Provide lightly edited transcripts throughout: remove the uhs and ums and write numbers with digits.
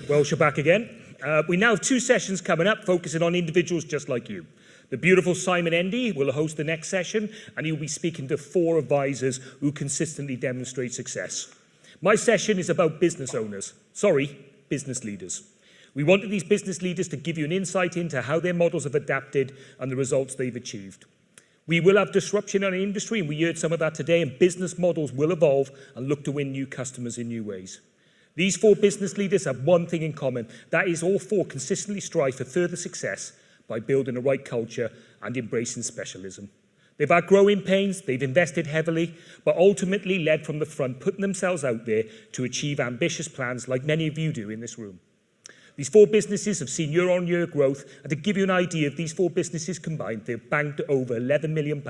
Well, we're back again. We now have 2 sessions coming up focusing on individuals just like you. The beautiful Simon Endy will host the next session, and he'll be speaking to 4 advisors who consistently demonstrate success. My session is about business owners. Business leaders. We wanted these business leaders to give you an insight into how their models have adapted and the results they've achieved. We will have disruption in our industry, and we heard some of that today, and business models will evolve and look to win new customers in new ways. These 4 business leaders have one thing in common. That is, all 4 consistently strive for further success by building the right culture and embracing specialism. They've had growing pains, they've invested heavily, but ultimately led from the front, putting themselves out there to achieve ambitious plans like many of you do in this room. These 4 businesses have seen year-on-year growth, and to give you an idea of these 4 businesses combined, they've banked over £11 million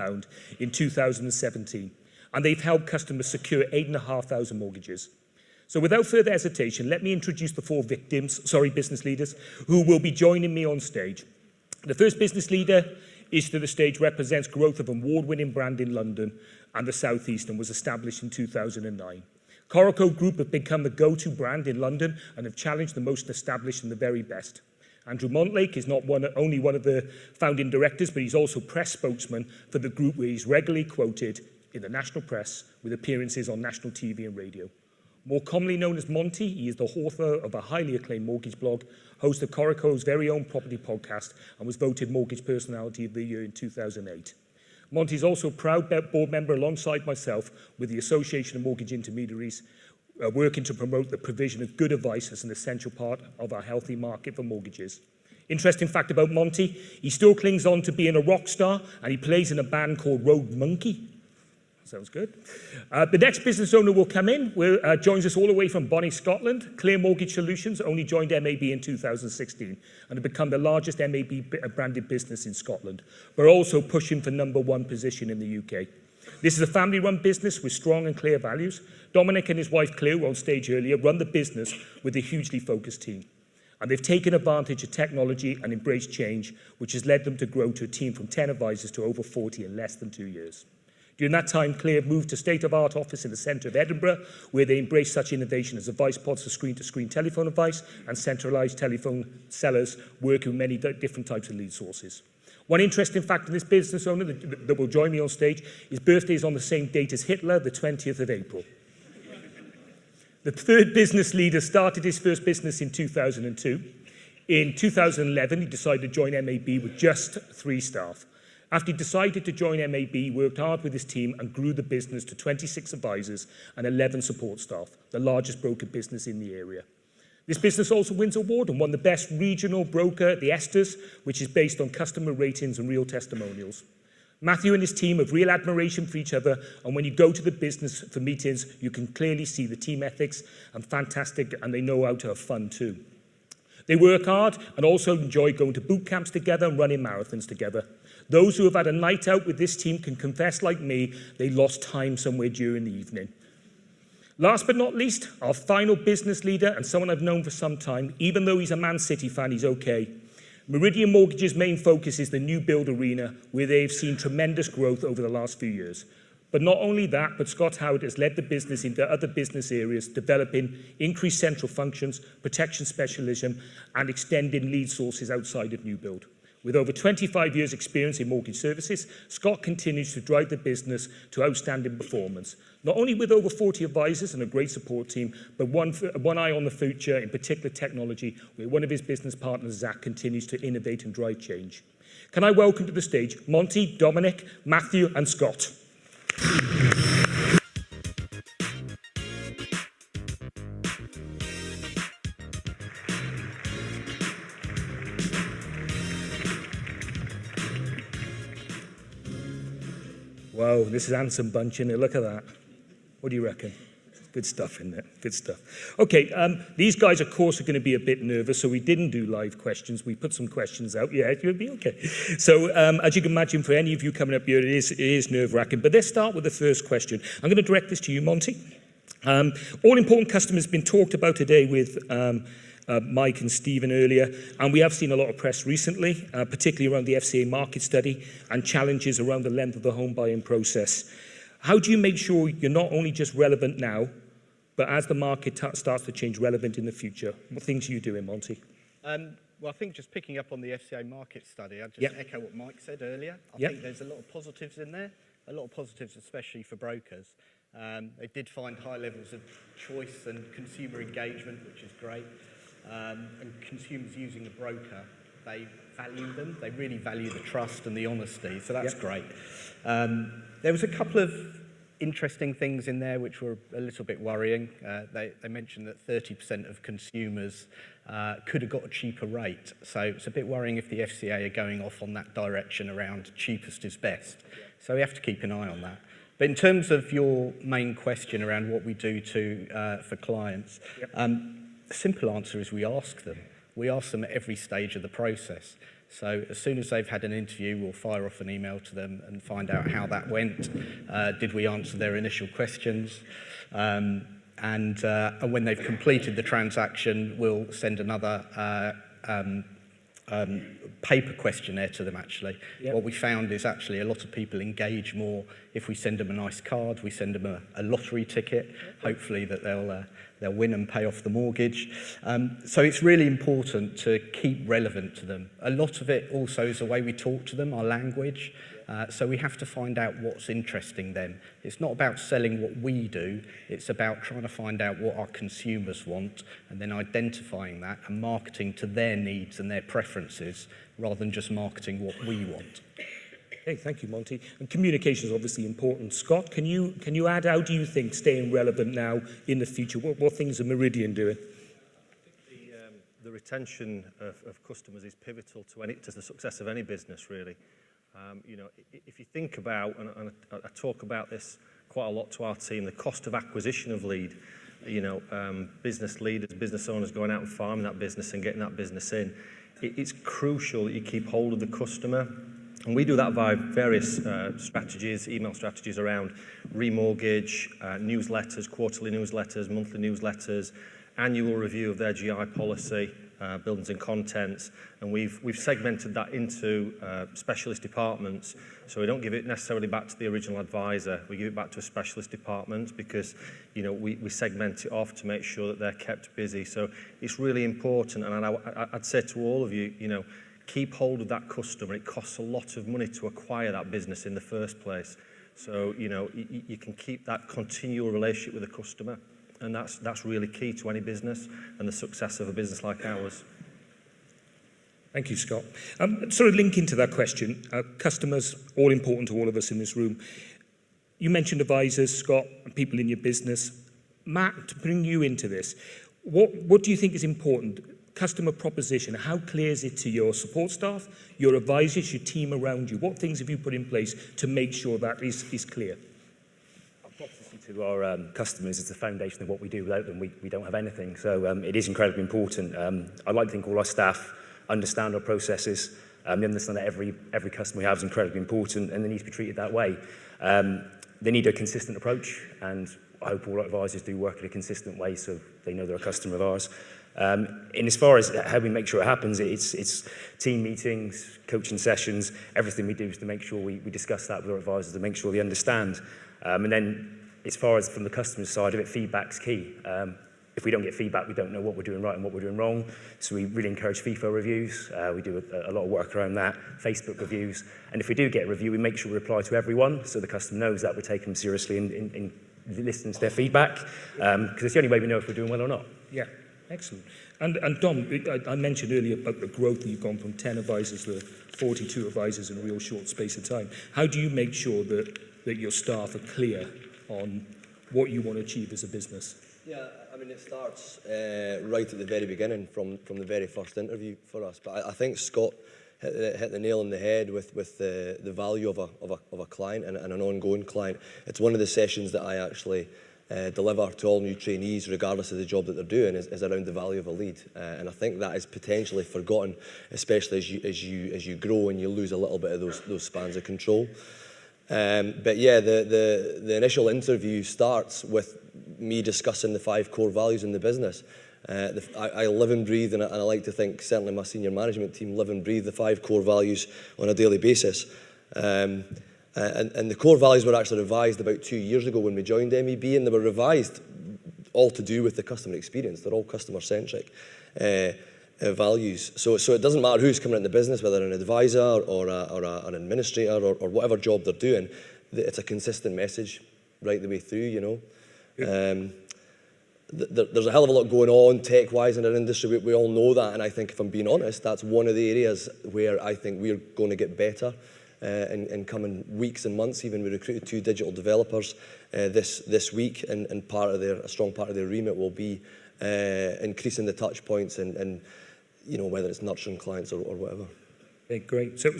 in 2017, and they've helped customers secure 8,500 mortgages. So without further hesitation, let me introduce the 4 business leaders who will be joining me on stage. The first business leader is to the stage represents growth of an award-winning brand in London and the South East and was established in 2009. Coracle Group have become the go-to brand in London and have challenged the most established and the very best. Andrew Montlake is not only one of the founding directors, but he's also press spokesman for the group, where he's regularly quoted in the national press with appearances on national TV and radio. More commonly known as Monty, he is the author of a highly acclaimed mortgage blog, host of Coracle's very own property podcast, and was voted Mortgage Personality of the Year in 2008. Monty is also a proud board member alongside myself with the Association of Mortgage Intermediaries, working to promote the provision of good advice as an essential part of our healthy market for mortgages. Interesting fact about Monty, he still clings on to being a rock star, and he plays in a band called Road Monkey. Sounds good. The next business owner will come in, joins us all the way from Bonnie, Scotland. Clear Mortgage Solutions only joined MAB in 2016 and have become the largest MAB branded business in Scotland, but also pushing for #1 position in the UK. This is a family-run business with strong and clear values. Dominic and his wife Claire, who were on stage earlier, run the business with a hugely focused team. And they've taken advantage of technology and embraced change, which has led them to grow to a team from 10 advisors to over 40 in less than 2 years. During that time, Claire moved to state-of-the-art office in the centre of Edinburgh, where they embraced such innovation as advice pods for screen-to-screen telephone advice and centralised telephone sellers working with many different types of lead sources. One interesting fact of this business owner that will join me on stage, his birthday is on the same date as Hitler, the 20th of April. The third business leader started his first business in 2002. In 2011, he decided to join MAB with just 3 staff. After he decided to join MAB, he worked hard with his team and grew the business to 26 advisors and 11 support staff, the largest broker business in the area. This business also wins an award and won the best regional broker at the Esters, which is based on customer ratings and real testimonials. Matthew and his team have real admiration for each other, and when you go to the business for meetings, you can clearly see the team ethics and fantastic, and they know how to have fun too. They work hard and also enjoy going to boot camps together and running marathons together. Those who have had a night out with this team can confess, like me, they lost time somewhere during the evening. Last but not least, our final business leader, and someone I've known for some time, even though he's a Man City fan, he's okay. Meridian Mortgage's main focus is the new build arena, where they've seen tremendous growth over the last few years. But not only that, but Scott Howard has led the business into other business areas, developing increased central functions, protection specialism, and extending lead sources outside of new build. With over 25 years' experience in mortgage services, Scott continues to drive the business to outstanding performance, not only with over 40 advisors and a great support team, but one eye on the future, in particular technology, where one of his business partners, Zach, continues to innovate and drive change. Can I welcome to the stage Monty, Dominic, Matthew, and Scott? Wow, this is handsome bunch, isn't it? Look at that. What do you reckon? Good stuff, isn't it? Good stuff. Okay, these guys, of course, are going to be a bit nervous, so we didn't do live questions. We put some questions out. Yeah, you'll be okay. So, as you can imagine, for any of you coming up here, it is nerve-wracking. But let's start with the first question. I'm going to direct this to you, Monty. All-important customers have been talked about today with Mike and Stephen earlier, and we have seen a lot of press recently, particularly around the FCA market study and challenges around the length of the home buying process. How do you make sure you're not only just relevant now, but as the market starts to change, relevant in the future? What things are you doing, Monty? Well, I think just picking up on the FCA market study, I'd just echo what Mike said earlier. I think there's a lot of positives in there, a lot of positives especially for brokers. They did find high levels of choice and consumer engagement, which is great. And consumers using the broker, they value them. They really value the trust and the honesty, so that's great. There was a couple of interesting things in there which were a little bit worrying. They mentioned that 30% of consumers could have got a cheaper rate. So it's a bit worrying if the FCA are going off on that direction around cheapest is best. So we have to keep an eye on that. But in terms of your main question around what we do for clients, the simple answer is we ask them. We ask them at every stage of the process. So as soon as they've had an interview, we'll fire off an email to them and find out how that went. Did we answer their initial questions? And when they've completed the transaction, we'll send another paper questionnaire to them, actually. What we found is actually a lot of people engage more if we send them a nice card, we send them a lottery ticket, hopefully that they'll win and pay off the mortgage. So it's really important to keep relevant to them. A lot of it also is the way we talk to them, our language. So we have to find out what's interesting them. It's not about selling what we do, it's about trying to find out what our consumers want and then identifying that and marketing to their needs and their preferences rather than just marketing what we want. Okay, thank you, Monty. And communication is obviously important. Scott, can you add, how do you think staying relevant now in the future? What things are Meridian doing? The retention of customers is pivotal to the success of any business, really. You know, if you think about, and I talk about this quite a lot to our team, the cost of acquisition of lead, you know, business leaders, business owners going out and farming that business and getting that business in, it's crucial that you keep hold of the customer. And we do that via various strategies, email strategies around remortgage, newsletters, quarterly newsletters, monthly newsletters, annual review of their GI policy, buildings and contents, and we've segmented that into specialist departments. So we don't give it necessarily back to the original advisor. We give it back to a specialist department because, you know, we segment it off to make sure that they're kept busy. So it's really important, and I'd say to all of you, you know, keep hold of that customer. It costs a lot of money to acquire that business in the first place. So, you know, you can keep that continual relationship with the customer. And that's really key to any business and the success of a business like ours. Thank you, Scott. Sort of linking to that question, customers, all important to all of us in this room. You mentioned advisors, Scott, and people in your business. Matt, to bring you into this, what do you think is important? Customer proposition, how clear is it to your support staff, your advisors, your team around you? What things have you put in place to make sure that is clear? To our customers is the foundation of what we do. Without them, we don't have anything. So it is incredibly important. I'd like to think all our staff understand our processes. They understand that every customer we have is incredibly important and they need to be treated that way. They need a consistent approach, and I hope all our advisors do work in a consistent way so they know they're a customer of ours. And as far as how we make sure it happens, it's team meetings, coaching sessions, everything we do is to make sure we discuss that with our advisors to make sure they understand. And then as far as from the customer side of it, feedback's key. If we don't get feedback, we don't know what we're doing right and what we're doing wrong. So we really encourage FIFO reviews. We do a lot of work around that, Facebook reviews. And if we do get a review, we make sure we reply to everyone so the customer knows that we're taking them seriously and listening to their feedback. Because it's the only way we know if we're doing well or not. Yeah, excellent. And Dom, I mentioned earlier about the growth that you've gone from 10 advisors to 42 advisors in a real short space of time. How do you make sure that your staff are clear on what you want to achieve as a business? Yeah, I mean, it starts right at the very beginning, from the very first interview for us. But I think Scott hit the nail on the head with the value of a client and an ongoing client. It's one of the sessions that I actually deliver to all new trainees, regardless of the job that they're doing, is around the value of a lead. And I think that is potentially forgotten, especially as you grow and you lose a little bit of those spans of control. But yeah, the initial interview starts with me discussing the 5 core values in the business. I live and breathe, and I like to think certainly my senior management team live and breathe the 5 core values on a daily basis. And And the core values were actually revised about 2 years ago when we joined MEB, and they were revised all to do with the customer experience. They're all customer-centric values. So it doesn't matter who's coming into the business, whether an advisor or an administrator or whatever job they're doing, it's a consistent message right the way through, you know. There's a hell of a lot going on tech-wise in our industry. We all know that, and I think, if I'm being honest, that's one of the areas where I think we're going to get better in coming weeks and months. Even we recruited 2 digital developers this week, and a strong part of their remit will be increasing the touch points and you know, whether it's nurturing clients or whatever. Okay, great. So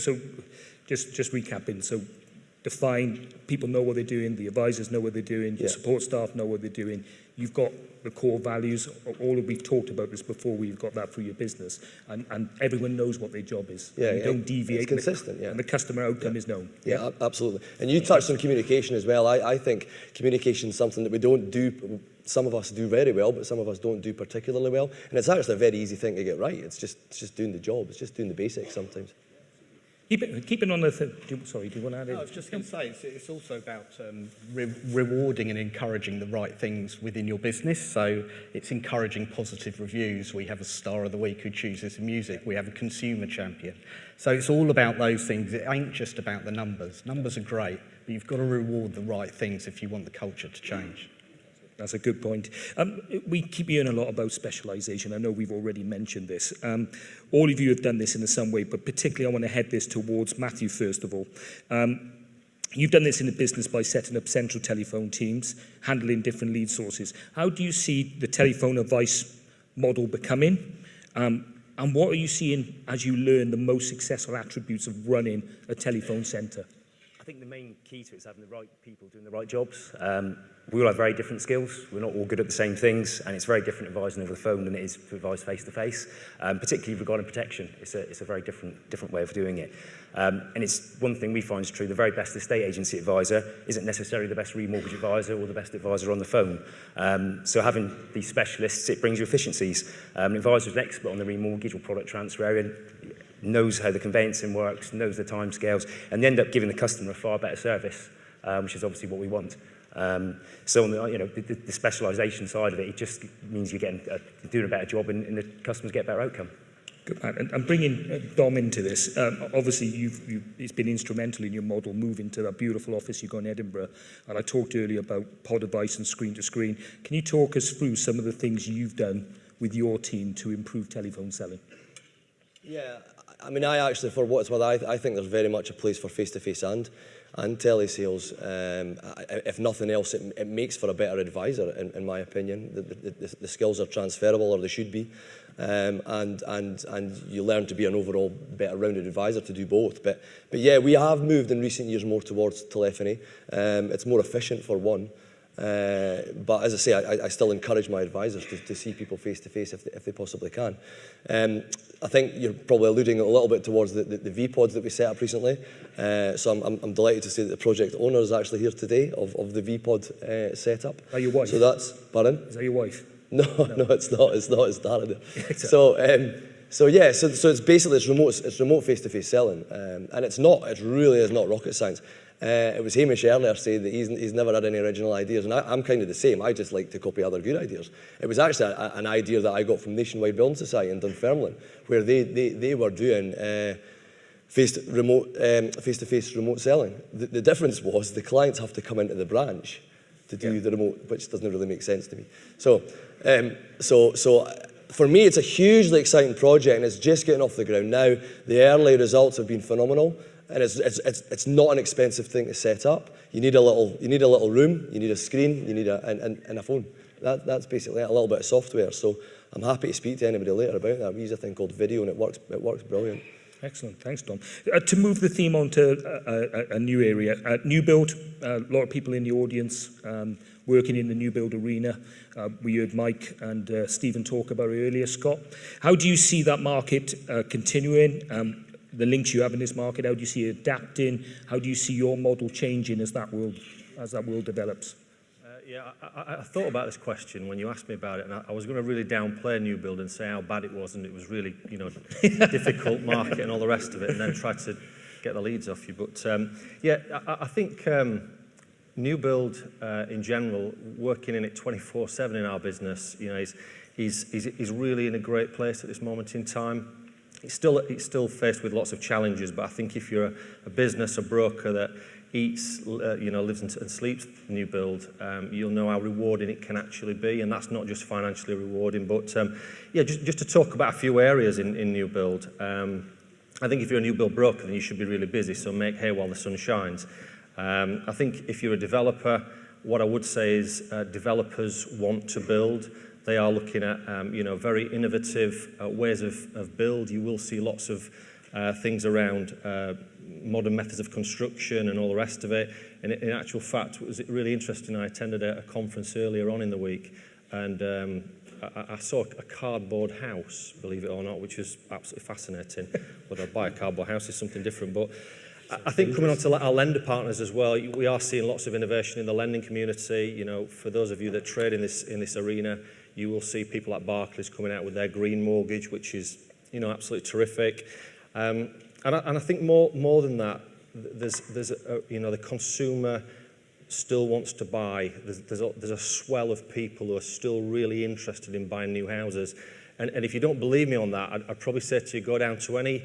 just recapping. So define, people know what they're doing, the advisors know what they're doing, the support staff know what they're doing. You've got the core values. All of we've talked about this before. We've got that through your business, and everyone knows what their job is. Yeah, you don't deviate. It's consistent, and the customer outcome is known. Yeah, absolutely. And you touched on communication as well. I think communication is something that we don't do. Some of us do very well, but some of us don't do particularly well. And it's actually a very easy thing to get right. It's just doing the job. It's just doing the basics sometimes. Keeping on the sorry, do you want to add in? I was just going to say, it's also about rewarding and encouraging the right things within your business. So it's encouraging positive reviews. We have a star of the week who chooses the music. We have a consumer champion. So it's all about those things. It ain't just about the numbers. Numbers are great, but you've got to reward the right things if you want the culture to change. That's a good point. We keep hearing a lot about specialisation. I know we've already mentioned this. All of you have done this in some way, but particularly I want to head this towards Matthew first of all. You've done this in the business by setting up central telephone teams, handling different lead sources. How do you see the telephone advice model becoming? And what are you seeing as you learn the most successful attributes of running a telephone centre? I think the main key to it is having the right people doing the right jobs. We all have very different skills. We're not all good at the same things, and it's very different advising over the phone than it is to advise face-to-face, particularly regarding protection. It's a very different way of doing it. And it's one thing we find is true. The very best estate agency advisor isn't necessarily the best remortgage advisor or the best advisor on the phone. So having these specialists, it brings you efficiencies. An advisor is an expert on the remortgage or product transfer area, knows how the conveyancing works, knows the timescales, and they end up giving the customer a far better service, which is obviously what we want. So on the specialisation side of it, it just means you're doing a better job and the customers get a better outcome. Good man. And bringing Dom into this, obviously it's been instrumental in your model, moving to that beautiful office you got in Edinburgh. And I talked earlier about pod advice and screen to screen. Can you talk us through some of the things you've done with your team to improve telephone selling? Yeah, I mean, I actually, for what it's worth, I think there's very much a place for face-to-face and telesales. If nothing else, it makes for a better advisor, in my opinion. The skills are transferable, or they should be, and you learn to be an overall better rounded advisor to do both. But yeah, we have moved in recent years more towards telephony. It's more efficient for one. But as I say, I still encourage my advisors to see people face-to-face if they possibly can. I think you're probably alluding a little bit towards the VPods that we set up recently. So I'm delighted to say that the project owner is actually here today of the VPod setup. Is that your wife? So that's, pardon? Is that your wife? No, it's not. It's Darren. So it's basically remote face-to-face selling, and it really is not rocket science. It was Hamish earlier saying that he's never had any original ideas, and I'm kind of the same. I just like to copy other good ideas. It was actually an idea that I got from Nationwide Building Society in Dunfermline, where they were doing face-to-face remote selling. The difference was the clients have to come into the branch to do the remote, which doesn't really make sense to me. So for me, it's a hugely exciting project, and it's just getting off the ground now. The early results have been phenomenal. And it's not an expensive thing to set up. You need a little room, you need a screen, you need and a phone. That's basically a little bit of software. So I'm happy to speak to anybody later about that. We use a thing called video, and it works brilliant. Excellent, thanks, Dom. To move the theme on to a new area, new build. A lot of people in the audience working in the new build arena. We heard Mike and Stephen talk about it earlier. Scott, how do you see that market continuing? The links you have in this market, how do you see it adapting? How do you see your model changing as that world develops? I thought about this question when you asked me about it, and I was going to really downplay new build and say how bad it was, and it was really, difficult market and all the rest of it, and then try to get the leads off you. But yeah, I think new build in general, working in it 24/7 in our business, you know, is really in a great place at this moment in time. It's still faced with lots of challenges, but I think if you're a business, a broker that eats, you know, lives and sleeps new build, you'll know how rewarding it can actually be, and that's not just financially rewarding. But yeah, just to talk about a few areas in new build. I think if you're a new build broker, then you should be really busy, so make hay while the sun shines. I think if you're a developer, what I would say is developers want to build. They are looking at you know, very innovative ways of build. You will see lots of things around modern methods of construction and all the rest of it. And in actual fact, it was really interesting. I attended a conference earlier on in the week, and I saw a cardboard house, believe it or not, which was absolutely fascinating. Whether I buy a cardboard house is something different, but I think coming on to our lender partners as well, we are seeing lots of innovation in the lending community. You know, for those of you that trade in this arena, you will see people like Barclays coming out with their green mortgage, which is, you know, absolutely terrific. And I think more than that, there's you know, the consumer still wants to buy. There's a swell of people who are still really interested in buying new houses. And if you don't believe me on that, I'd probably say to you, go down to any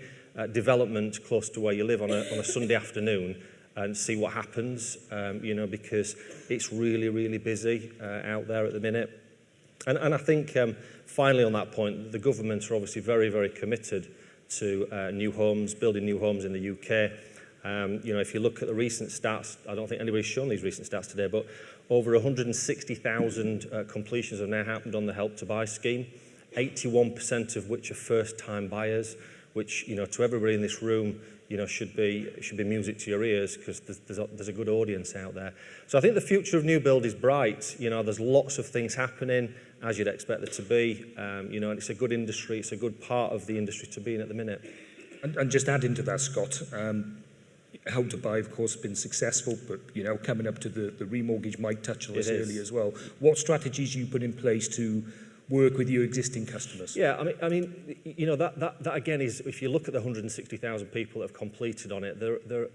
development close to where you live on a Sunday afternoon and see what happens, you know, because it's really, really busy out there at the minute. And I think finally on that point, the government are obviously very, very committed to new homes, building new homes in the UK. You know, if you look at the recent stats, I don't think anybody's shown these recent stats today, but over 160,000 completions have now happened on the Help to Buy scheme, 81% of which are first-time buyers, which, you know, to everybody in this room, you know, should be music to your ears, because there's a good audience out there. So I think the future of new build is bright. You know, there's lots of things happening, as you'd expect there to be. You know, and it's a good industry. It's a good part of the industry to be in at the minute. And just adding to that, Scott, Help to Buy, of course, has been successful, but, you know, coming up to the remortgage, Mike touched on this earlier as well. What strategies you put in place to work with your existing customers? Yeah, I mean, you know, that again is, if you look at the 160,000 people that have completed on it,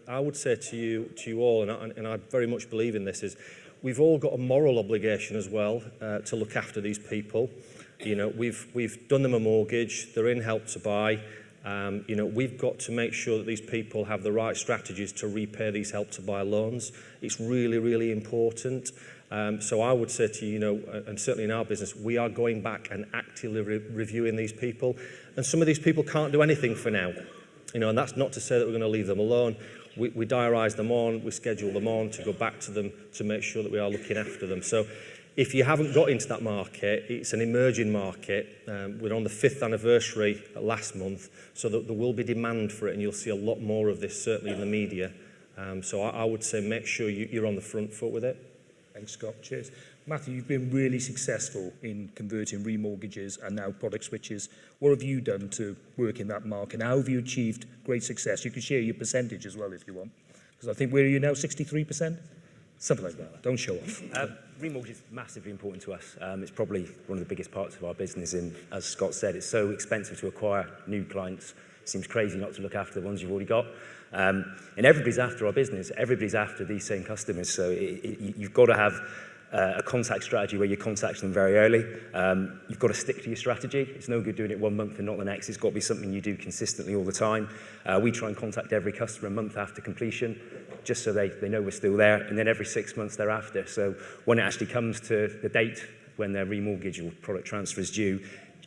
I would say to you all, and I very much believe in this, is we've all got a moral obligation as well to look after these people. You know, we've done them a mortgage, they're in Help to Buy. You know, we've got to make sure that these people have the right strategies to repay these Help to Buy loans. It's really, really important. So I would say to you, you know, and certainly in our business, we are going back and actively reviewing these people. And some of these people can't do anything for now. You know, and that's not to say that we're going to leave them alone. We diarise them on, we schedule them on to go back to them to make sure that we are looking after them. So if you haven't got into that market, it's an emerging market. We're on the 5th anniversary last month, so that there will be demand for it, and you'll see a lot more of this, certainly in the media. So I would say make sure you're on the front foot with it. Thanks, Scott. Cheers. Matthew, you've been really successful in converting remortgages and now product switches. What have you done to work in that market? How have you achieved great success? You can share your percentage as well if you want. Because I think, where are you now, 63%? Something like that. Don't show off. Remortgage is massively important to us. It's probably one of the biggest parts of our business. And as Scott said, it's so expensive to acquire new clients. It seems crazy not to look after the ones you've already got. And everybody's after our business. Everybody's after these same customers. So you've got to have a contact strategy where you contact them very early. You've got to stick to your strategy. It's no good doing it 1 month and not the next. It's got to be something you do consistently all the time. We try and contact every customer a month after completion, just so they know we're still there, and then every 6 months thereafter. So when it actually comes to the date when their remortgage or product transfer is due,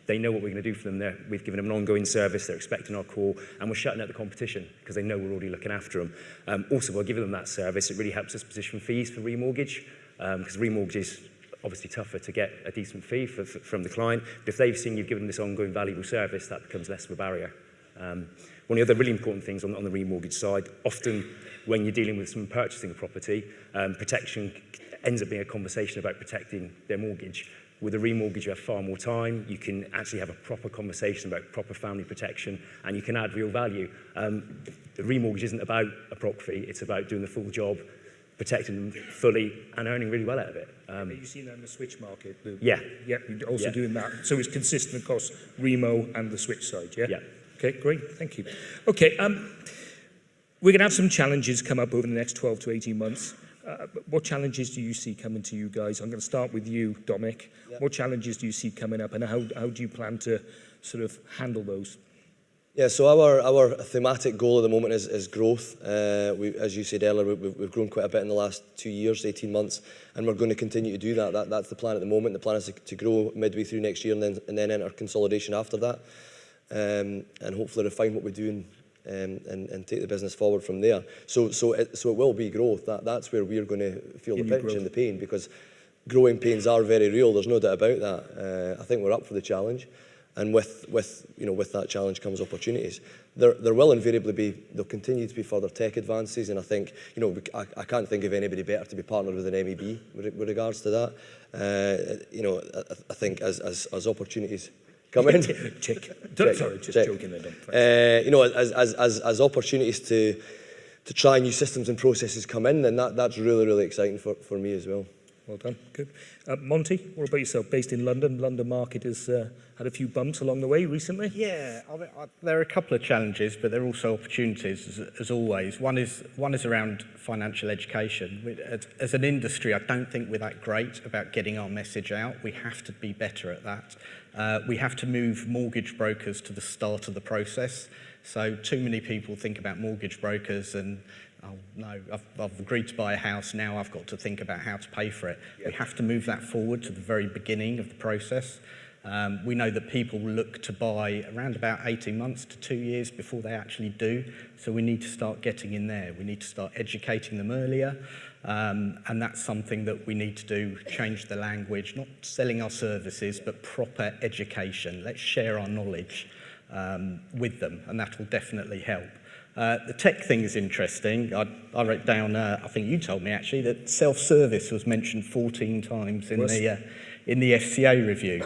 they know what we're going to do for them. We've given them an ongoing service. They're expecting our call, and we're shutting out the competition because they know we're already looking after them. Also, by giving them that service, it really helps us position fees for remortgage, because remortgage is obviously tougher to get a decent fee from the client. But if they've seen you've given them this ongoing valuable service, that becomes less of a barrier. One of the other really important things on the remortgage side, often when you're dealing with someone purchasing a property, protection ends up being a conversation about protecting their mortgage. With a remortgage, you have far more time. You can actually have a proper conversation about proper family protection, and you can add real value. The remortgage isn't about a proc fee. It's about doing the full job, protecting them fully, and earning really well out of it. Have you seen that in the switch market? Yeah. Yeah, you're also doing that. So it's consistent across Remo and the switch side, yeah? Yeah. Okay, great. Thank you. Okay, We're going to have some challenges come up over the next 12 to 18 months. What challenges do you see coming to you guys? I'm going to start with you, Dominic. Yeah. What challenges do you see coming up, and how do you plan to sort of handle those? Yeah, so our thematic goal at the moment is growth. As you said earlier, we've grown quite a bit in the last 2 years, 18 months, and we're going to continue to do that. That's the plan at the moment. The plan is to grow midway through next year and then enter consolidation after that, and hopefully refine what we're doing and take the business forward from there. So it will be growth. That's where we're going to feel the pinch and the pain, because growing pains are very real. There's no doubt about that. I think we're up for the challenge. And with that challenge comes opportunities. There will invariably be, there'll continue to be further tech advances, and I think, I can't think of anybody better to be partnered with an MAB with regards to that. I think as opportunities come in, Sorry, just joking there, Dom. As opportunities to try new systems and processes come in, then that's really, really exciting for me as well. Well done, good. Monty, what about yourself? Based in London, London market has had a few bumps along the way recently. Yeah, there are a couple of challenges, but there are also opportunities, as always. One is around financial education. As an industry, I don't think we're that great about getting our message out. We have to be better at that. We have to move mortgage brokers to the start of the process. So too many people think about mortgage brokers and, oh no, I've agreed to buy a house, now I've got to think about how to pay for it. Yeah. We have to move that forward to the very beginning of the process. We know that people look to buy around about 18 months to 2 years before they actually do, so we need to start getting in there. We need to start educating them earlier, and that's something that we need to do, change the language, not selling our services, but proper education. Let's share our knowledge with them, and that will definitely help. The tech thing is interesting. I wrote down, I think you told me actually, that self-service was mentioned 14 times in the FCA review.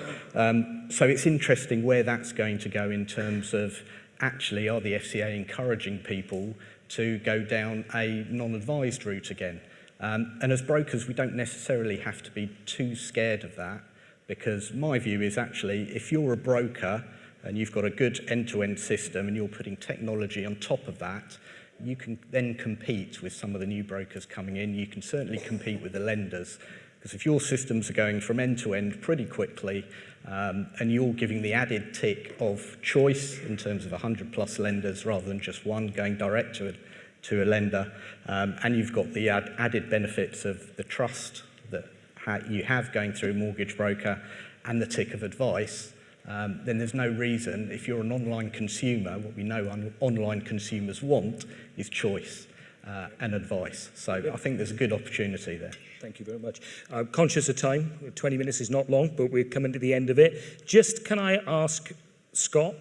So it's interesting where that's going to go in terms of, actually, are the FCA encouraging people to go down a non-advised route again? And as brokers, we don't necessarily have to be too scared of that, because my view is actually, if you're a broker and you've got a good end-to-end system and you're putting technology on top of that, you can then compete with some of the new brokers coming in. You can certainly compete with the lenders, because if your systems are going from end-to-end pretty quickly and you're giving the added tick of choice in terms of 100+ lenders rather than just one going direct to a lender, and you've got the added benefits of the trust that you have going through a mortgage broker and the tick of advice, then there's no reason, if you're an online consumer, what we know online consumers want is choice and advice. So I think there's a good opportunity there. Thank you very much. Conscious of time, 20 minutes is not long, but we're coming to the end of it. Just can I ask Scott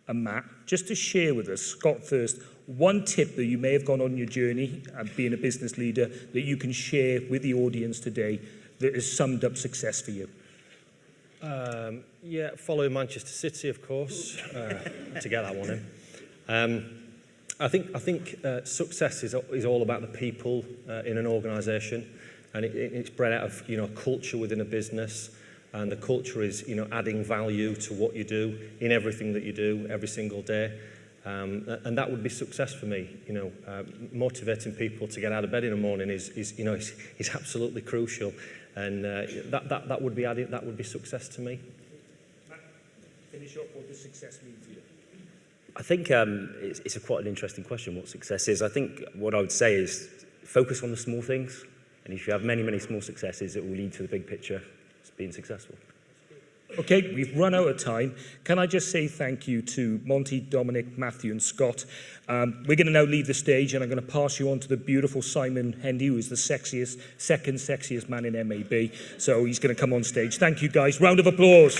and Matt just to share with us, Scott first, one tip that you may have gone on your journey being a business leader that you can share with the audience today that has summed up success for you? Yeah, follow Manchester City, of course, to get that one in. I think success is all about the people in an organisation, and it's bred out of culture within a business, and the culture is adding value to what you do in everything that you do every single day, and that would be success for me. Motivating people to get out of bed in the morning is absolutely crucial. And that would be added. That would be success to me. Finish up. What does success mean for you? I think it's quite an interesting question. What success is? I think what I would say is focus on the small things, and if you have many, many small successes, it will lead to the big picture as being successful. Okay, we've run out of time. Can I just say thank you to Monty, Dominic, Matthew and Scott. We're going to now leave the stage, and I'm going to pass you on to the beautiful Simon Hendy, who is the second sexiest man in MAB. So he's going to come on stage. Thank you, guys. Round of applause.